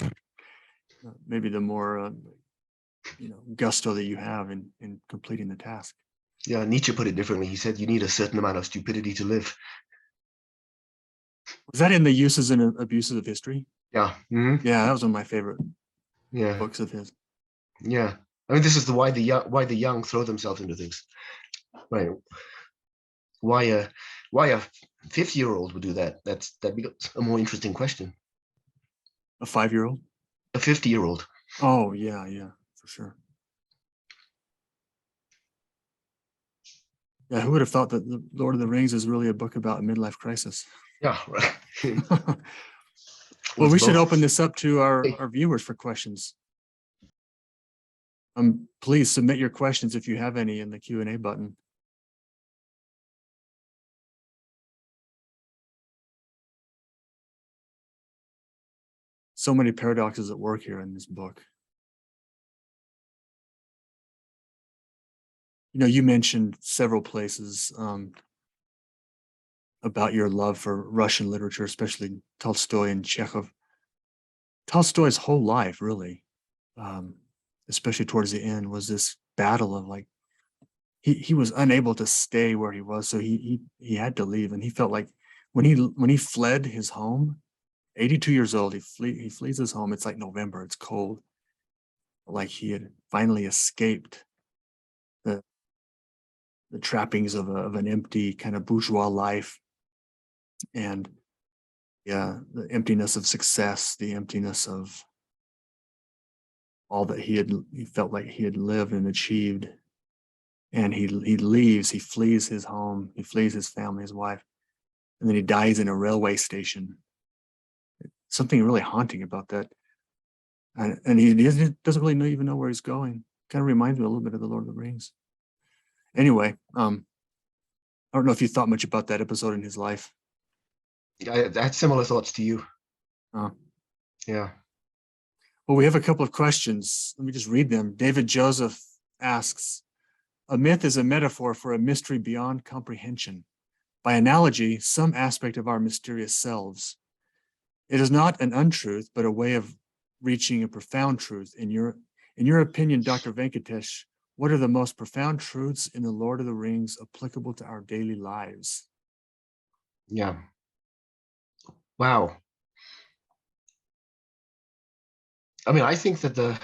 maybe the more, gusto that you have in completing the task. Yeah, Nietzsche put it differently. He said you need a certain amount of stupidity to live. Was that in the Uses and Abuses of History? Yeah. Mm-hmm. Yeah, that was one of my favorite Yeah. books of his. Yeah. I mean, this is why the young throw themselves into things. Right. Why a 50-year-old would do that? That becomes a more interesting question. A 5-year-old? A 50-year-old. Oh, yeah, for sure. Yeah, who would have thought that the Lord of the Rings is really a book about a midlife crisis? Yeah, right. Well, we should both. open this up to our viewers for questions. Please submit your questions if you have any in the Q&A button. So many paradoxes at work here in this book. You mentioned several places about your love for Russian literature, especially Tolstoy and Chekhov. Tolstoy's whole life, really, especially towards the end, was this battle of like, he was unable to stay where he was, so he had to leave, and he felt like when he fled his home, 82 years old, he flees his home. It's like November, it's cold, like he had finally escaped the trappings of an empty kind of bourgeois life, and yeah, the emptiness of success, the emptiness of all that he felt like he had lived and achieved. And he leaves, he flees his home, he flees his family, his wife, and then he dies in a railway station. Something really haunting about that. And he doesn't really even know where he's going. Kind of reminds me a little bit of the Lord of the Rings. Anyway, I don't know if you thought much about that episode in his life. I had similar thoughts to you. Yeah. Well, we have a couple of questions. Let me just read them. David Joseph asks, a myth is a metaphor for a mystery beyond comprehension. By analogy, some aspect of our mysterious selves. It is not an untruth, but a way of reaching a profound truth. In your opinion, Dr. Venkatesh, what are the most profound truths in the Lord of the Rings applicable to our daily lives? Yeah. Wow. I mean, I think that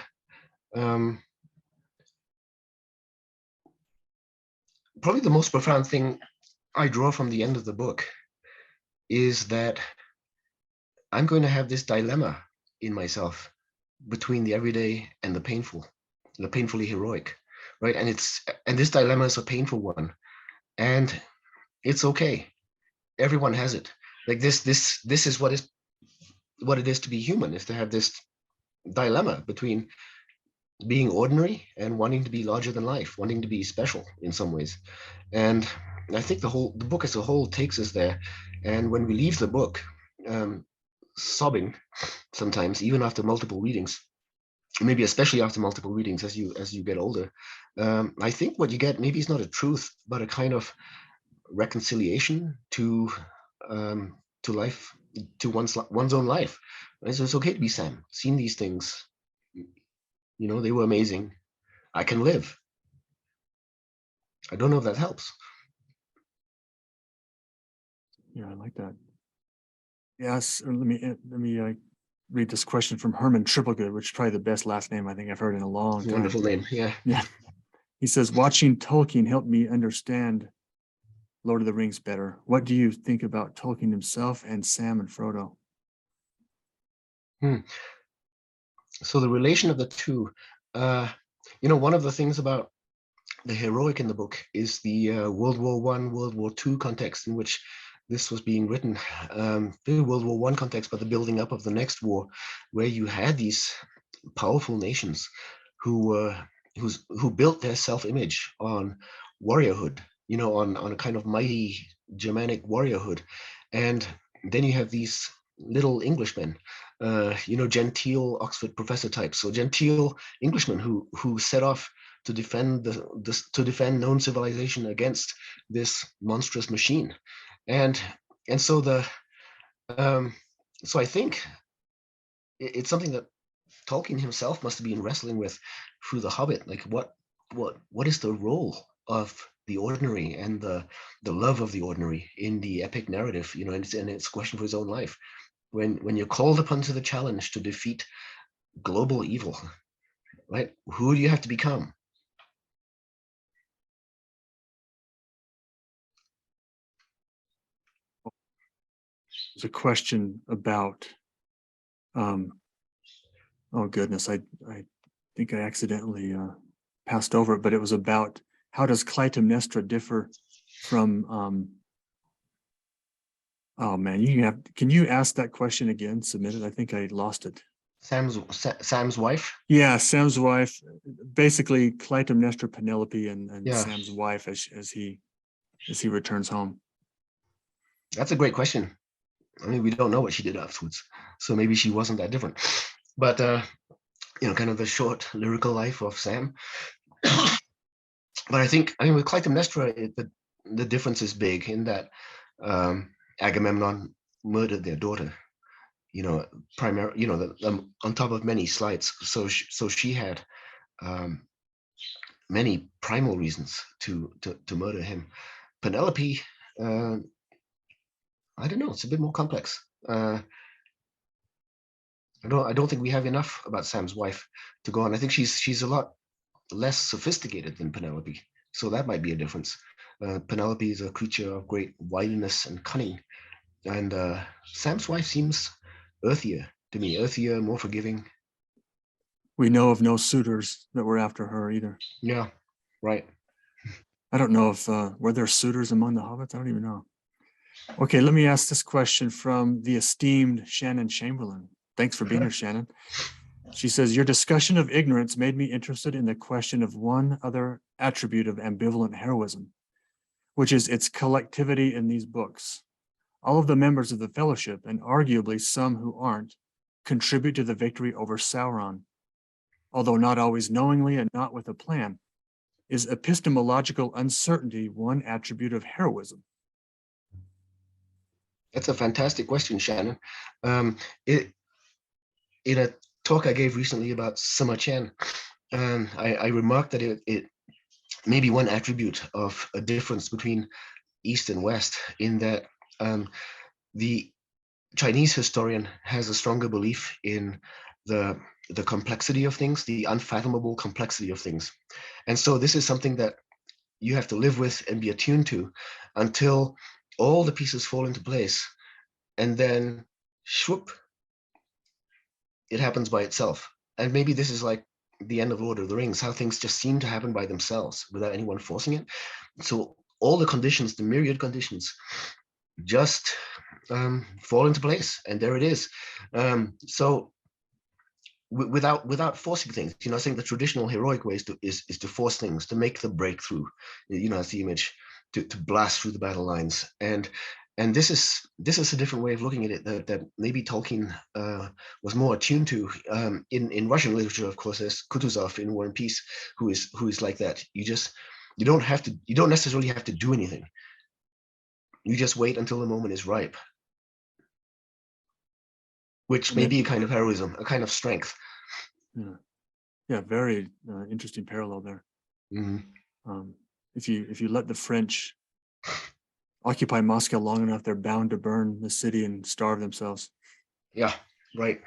probably the most profound thing I draw from the end of the book is that I'm going to have this dilemma in myself between the everyday and the painfully heroic, right? And this dilemma is a painful one, and it's okay. Everyone has it. Like this is what it is to be human, is to have this dilemma between being ordinary and wanting to be larger than life, wanting to be special in some ways. And I think the book as a whole takes us there. And when we leave the book, sobbing sometimes, even after multiple readings, maybe especially after multiple readings as you get older, I think what you get maybe is not a truth, but a kind of reconciliation to life, to one's own life. And so it's okay to be Sam. Seen these things, they were amazing. I can live. I don't know if that helps. Yeah, I like that. Yes, let me read this question from Herman Triplegood, which is probably the best last name I think I've heard in a long time. Wonderful name. Yeah. Yeah. He says, watching Tolkien helped me understand Lord of the Rings better. What do you think about Tolkien himself and Sam and Frodo? So the relation of the two, one of the things about the heroic in the book is the World War I, World War II context in which this was being written. The World War I context, but the building up of the next war, where you had these powerful nations who built their self-image on warriorhood, on a kind of mighty Germanic warriorhood. And then you have these little Englishmen, genteel Oxford professor types, so genteel Englishmen who set off to defend known civilization against this monstrous machine. And so so I think it's something that Tolkien himself must have been wrestling with through The Hobbit. Like what is the role of the ordinary and the love of the ordinary in the epic narrative? And it's a question for his own life. When you're called upon to the challenge to defeat global evil, right? Who do you have to become? There's a question about, oh goodness, I think I accidentally passed over it, but it was about how does Clytemnestra differ from, oh man, can you ask that question again, submit it? I think I lost it. Sam's wife? Yeah, Sam's wife, basically Clytemnestra, Penelope, and Yeah. Sam's wife as he returns home. That's a great question. I mean, we don't know what she did afterwards, so maybe she wasn't that different. But kind of the short lyrical life of Sam. But I mean, with Clytemnestra, the difference is big in that Agamemnon murdered their daughter. On top of many slights. So she had many primal reasons to murder him. Penelope, I don't know. It's a bit more complex. I don't think we have enough about Sam's wife to go on. I think she's a lot less sophisticated than Penelope, so that might be a difference. Penelope is a creature of great wiliness and cunning, and Sam's wife seems earthier to me, more forgiving. We know of no suitors that were after her either. Yeah, right. I don't know if were there suitors among the hobbits? I don't even know. Okay, let me ask this question from the esteemed Shannon Chamberlain. Thanks for being here, Shannon. She says, your discussion of ignorance made me interested in the question of one other attribute of ambivalent heroism, which is its collectivity in these books. All of the members of the fellowship, and arguably some who aren't, contribute to the victory over Sauron, although not always knowingly and not with a plan. Is epistemological uncertainty one attribute of heroism? That's a fantastic question, Shannon. In a talk I gave recently about Sima Qian, I remarked that it may be one attribute of a difference between East and West, in that the Chinese historian has a stronger belief in the complexity of things, the unfathomable complexity of things. And so this is something that you have to live with and be attuned to until all the pieces fall into place. And then, swoop, it happens by itself. And maybe this is like the end of Lord of the Rings, how things just seem to happen by themselves without anyone forcing it. So all the conditions, the myriad conditions, just fall into place, and there it is. So without forcing things, I think the traditional heroic way is to force things, to make the breakthrough, as the image, to blast through the battle lines. And this is a different way of looking at it that maybe Tolkien was more attuned to. In Russian literature, of course, there's Kutuzov in War and Peace, who is like that. You don't necessarily have to do anything. You just wait until the moment is ripe, which may be a kind of heroism, a kind of strength. Yeah, very interesting parallel there. Mm-hmm. If you let the French occupy Moscow long enough, they're bound to burn the city and starve themselves. Yeah, right.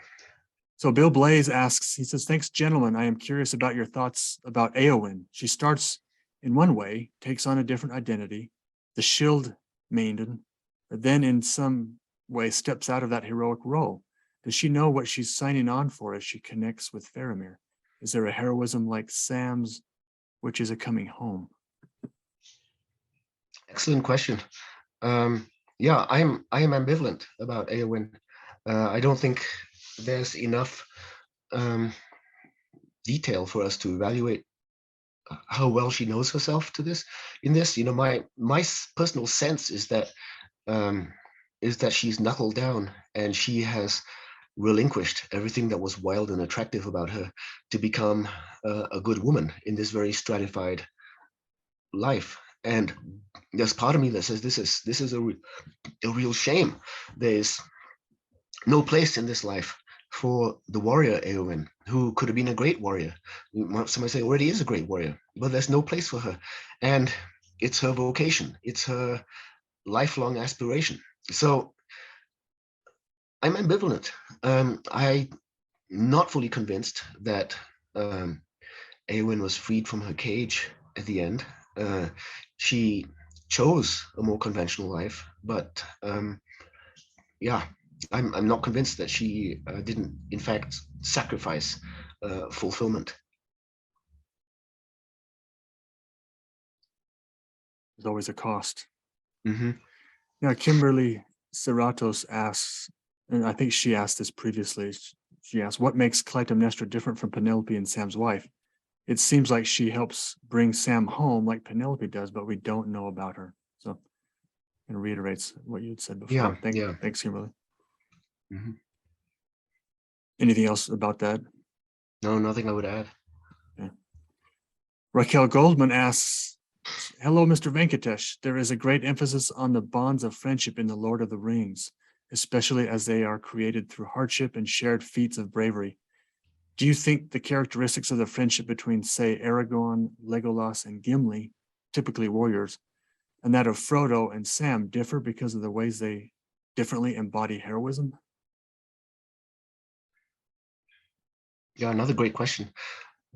So Bill Blaze asks, he says, thanks, gentlemen. I am curious about your thoughts about Eowyn. She starts in one way, takes on a different identity, the shield maiden, but then in some way steps out of that heroic role. Does she know what she's signing on for as she connects with Faramir? Is there a heroism like Sam's, which is a coming home? Excellent question. Yeah, I am ambivalent about Eowyn. I don't think there's enough detail for us to evaluate how well she knows herself to this. In this, my personal sense is that she's knuckled down and she has relinquished everything that was wild and attractive about her to become a good woman in this very stratified life. And there's part of me that says this is a real shame. There's no place in this life for the warrior Eowyn, who could have been a great warrior. Somebody say already is a great warrior, but there's no place for her. And it's her vocation. It's her lifelong aspiration. So I'm ambivalent. I'm not fully convinced that Eowyn was freed from her cage at the end. She chose a more conventional life, but yeah, I'm not convinced that she didn't, in fact, sacrifice fulfillment. There's always a cost. Mm-hmm. Now, Kimberly Serratos asks, and I think she asked this previously, she asked, what makes Clytemnestra different from Penelope and Sam's wife? It seems like she helps bring Sam home like Penelope does, but we don't know about her. So it reiterates what you had said before. Yeah. Thanks, Kimberly. Mm-hmm. Anything else about that? No, nothing I would add. Yeah. Raquel Goldman asks, hello, Mr. Venkatesh. There is a great emphasis on the bonds of friendship in The Lord of the Rings, especially as they are created through hardship and shared feats of bravery. Do you think the characteristics of the friendship between, say, Aragorn, Legolas, and Gimli, typically warriors, and that of Frodo and Sam differ because of the ways they differently embody heroism? Yeah, another great question.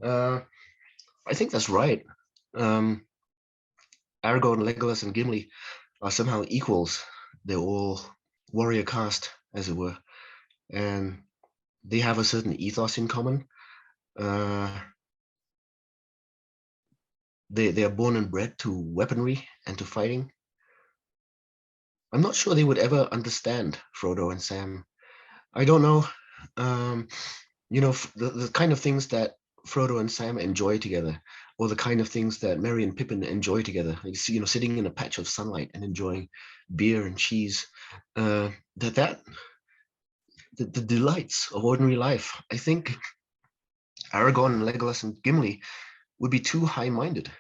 I think that's right. Aragorn, Legolas, and Gimli are somehow equals. They're all warrior caste, as it were, and they have a certain ethos in common. They are born and bred to weaponry and to fighting. I'm not sure they would ever understand Frodo and Sam. I don't know. The kind of things that Frodo and Sam enjoy together, or the kind of things that Merry and Pippin enjoy together, like, sitting in a patch of sunlight and enjoying beer and cheese. The delights of ordinary life. I think Aragorn and Legolas and Gimli would be too high-minded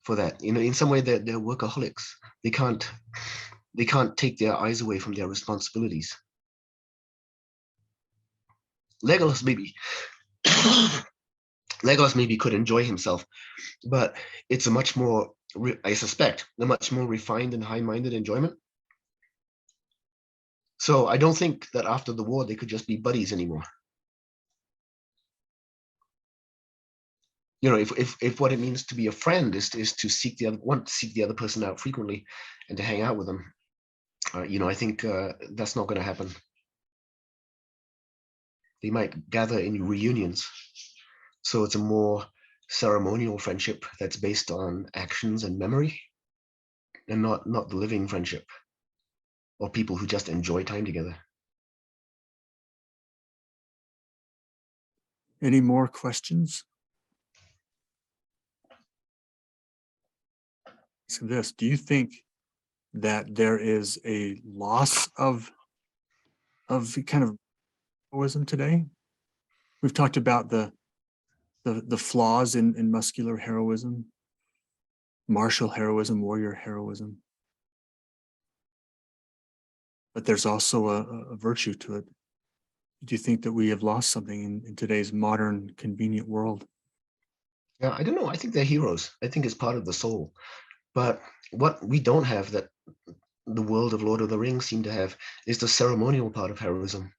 for that. In some way they're workaholics. They can't take their eyes away from their responsibilities. Legolas maybe could enjoy himself, but it's a much more, I suspect, a much more refined and high-minded enjoyment. So I don't think that after the war they could just be buddies anymore. If what it means to be a friend is to seek the other person out frequently and to hang out with them, I think that's not going to happen. They might gather in reunions, so it's a more ceremonial friendship that's based on actions and memory, and not the living friendship, or people who just enjoy time together. Any more questions? So this, do you think that there is a loss of kind of heroism today? We've talked about the flaws in muscular heroism, martial heroism, warrior heroism. But there's also a virtue to it. Do you think that we have lost something in today's modern, convenient world? Yeah, I don't know. I think they're heroes. I think it's part of the soul. But what we don't have that the world of Lord of the Rings seem to have is the ceremonial part of heroism,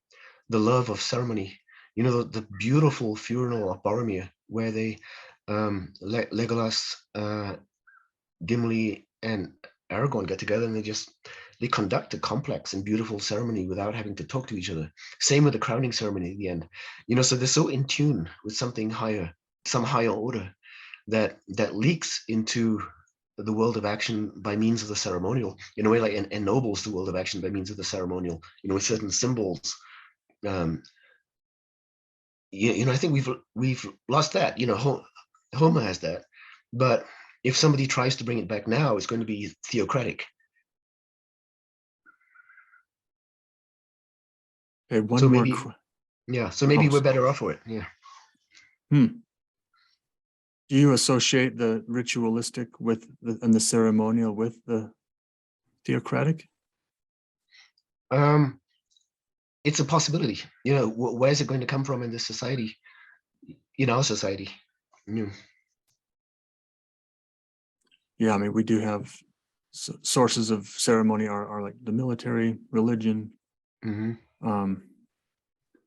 the love of ceremony. the beautiful funeral of Boromir, where they Legolas, Gimli, and Aragorn get together, and they conduct a complex and beautiful ceremony without having to talk to each other. Same with the crowning ceremony at the end. So they're so in tune with something higher, some higher order that leaks into the world of action by means of the ceremonial, in a way, like ennobles the world of action by means of the ceremonial, with certain symbols. I think we've lost that. Homer has that, but if somebody tries to bring it back now, it's going to be theocratic. Okay, So maybe we're better off for it. Yeah. Do you associate the ritualistic and the ceremonial with the theocratic? It's a possibility. Where's it going to come from in this society, in our society? Yeah, I mean, we do have sources of ceremony are like the military, religion,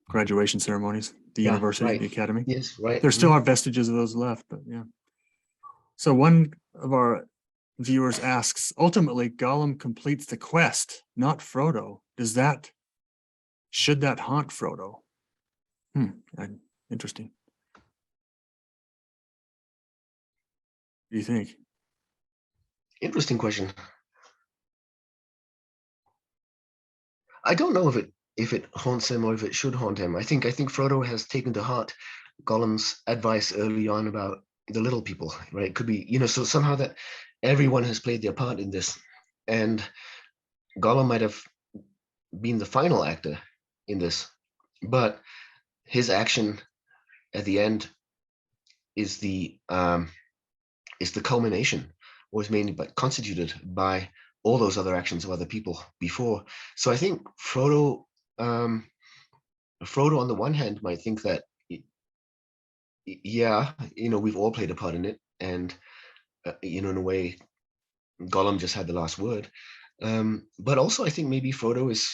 graduation ceremonies, the university, right. the academy. Yes, right. There still are vestiges of those left, but yeah. So one of our viewers asks, ultimately, Gollum completes the quest, not Frodo. Should that haunt Frodo? Interesting. What do you think? Interesting question. I don't know if it haunts him or if it should haunt him. I think Frodo has taken to heart Gollum's advice early on about the little people, right? It could be, so somehow that everyone has played their part in this, and Gollum might have been the final actor in this, but his action at the end is the culmination, or is mainly constituted by all those other actions of other people before. So I think Frodo on the one hand might think that, we've all played a part in it, and in a way, Gollum just had the last word. But also, I think maybe Frodo is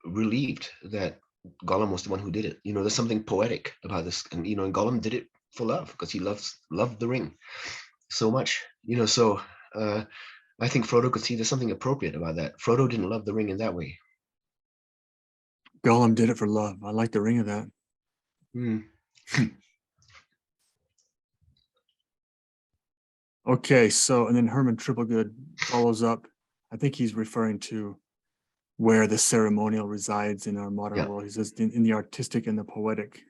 relieved that Gollum was the one who did it. There's something poetic about this, and and Gollum did it for love, because he loved the ring so much. So I think Frodo could see there's something appropriate about that. Frodo didn't love the ring in that way. Gollum did it for love. I like the ring of that. Okay, so, and then Herman Triplegood follows up. I think he's referring to where the ceremonial resides in our modern world. He says in the artistic and the poetic.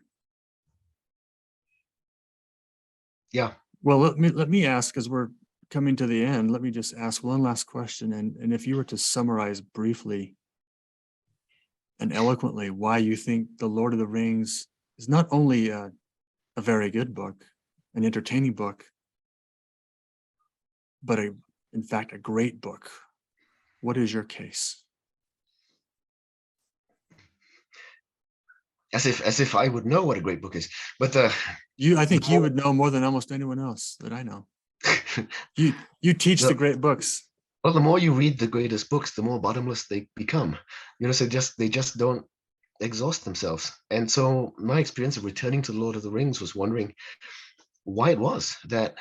Yeah. Well, let me ask, because we're coming to the end, let me just ask one last question. And if you were to summarize briefly and eloquently why you think The Lord of the Rings is not only a very good book, an entertaining book, but in fact, a great book. What is your case? As if I would know what a great book is, but I think you would know more than almost anyone else that I know. You teach the great books. Well, the more you read the greatest books, the more bottomless they become. So they just don't exhaust themselves. And so my experience of returning to The Lord of the Rings was wondering why it was that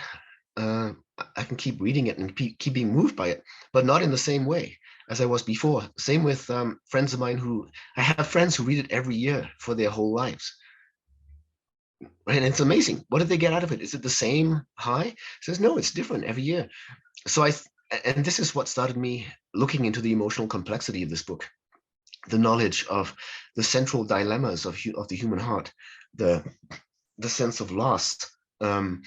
I can keep reading it and keep being moved by it, but not in the same way as I was before. Same with friends of mine I have friends who read it every year for their whole lives. And it's amazing. What did they get out of it? Is it the same high? It says, no, it's different every year. So and this is what started me looking into the emotional complexity of this book, the knowledge of the central dilemmas of the human heart, the sense of loss, the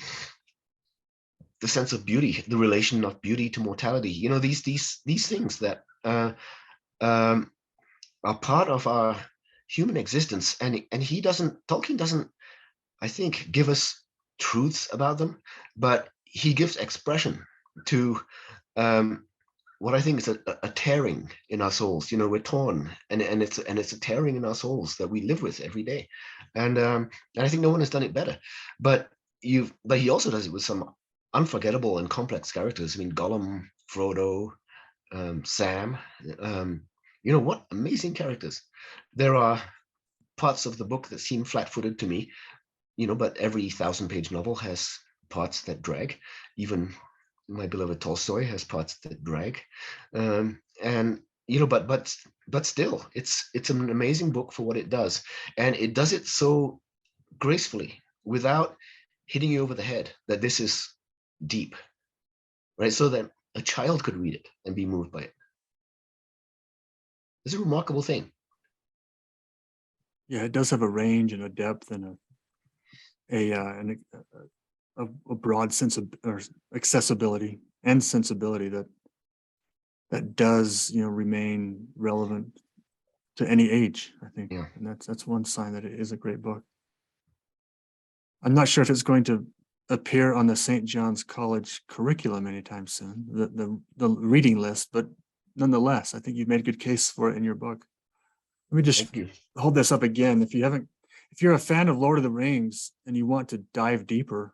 sense of beauty, the relation of beauty to mortality. These things that are part of our human existence, and Tolkien doesn't, I think, give us truths about them, but he gives expression to what I think is a tearing in our souls. We're torn, and it's a tearing in our souls that we live with every day, and I think no one has done it better. But he also does it with some unforgettable and complex characters. I mean, Gollum, Frodo, Sam. What amazing characters there are. parts of the book that seem flat-footed to me, but every 1,000-page novel has parts that drag. Even my beloved Tolstoy has parts that drag, and but still, it's an amazing book for what it does, and it does it so gracefully without hitting you over the head that this is deep, right? So that a child could read it and be moved by it. It's a remarkable thing. Yeah, it does have a range and a depth and a broad sense of or accessibility and sensibility that does remain relevant to any age, I think. Yeah. And that's one sign that it is a great book. I'm not sure if it's going to appear on the St. John's College curriculum anytime soon, the reading list, but nonetheless, I think you've made a good case for it in your book. Let me just Thank you. hold this up again. If you're a fan of Lord of the Rings and you want to dive deeper,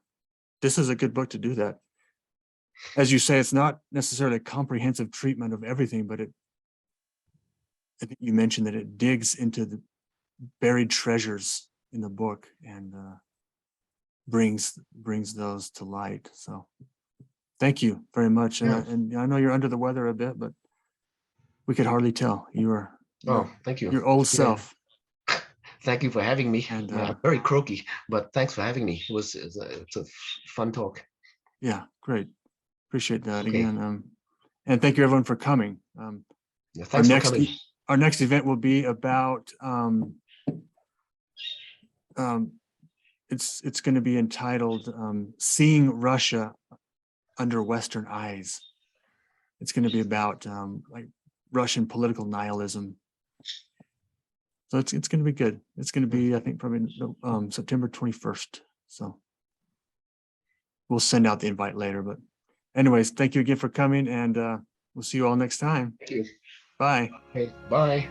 this is a good book to do that. As you say, it's not necessarily a comprehensive treatment of everything, but I think you mentioned that it digs into the buried treasures in the book and brings those to light. So thank you very much. And I know you're under the weather a bit, but we could hardly tell. You're Thank you. Your old self. Thank you for having me. And I'm very croaky, but thanks for having me. It's a fun talk. Yeah, great. Appreciate that Okay. again. And thank you everyone for coming. Yeah, thanks for coming. Our next event will be about it's going to be entitled Seeing Russia Under Western Eyes. It's going to be about like Russian political nihilism. So it's going to be good. It's going to be, I think, probably September 21st. So we'll send out the invite later. But anyways, thank you again for coming, and we'll see you all next time. Thank you. Bye. Okay, bye.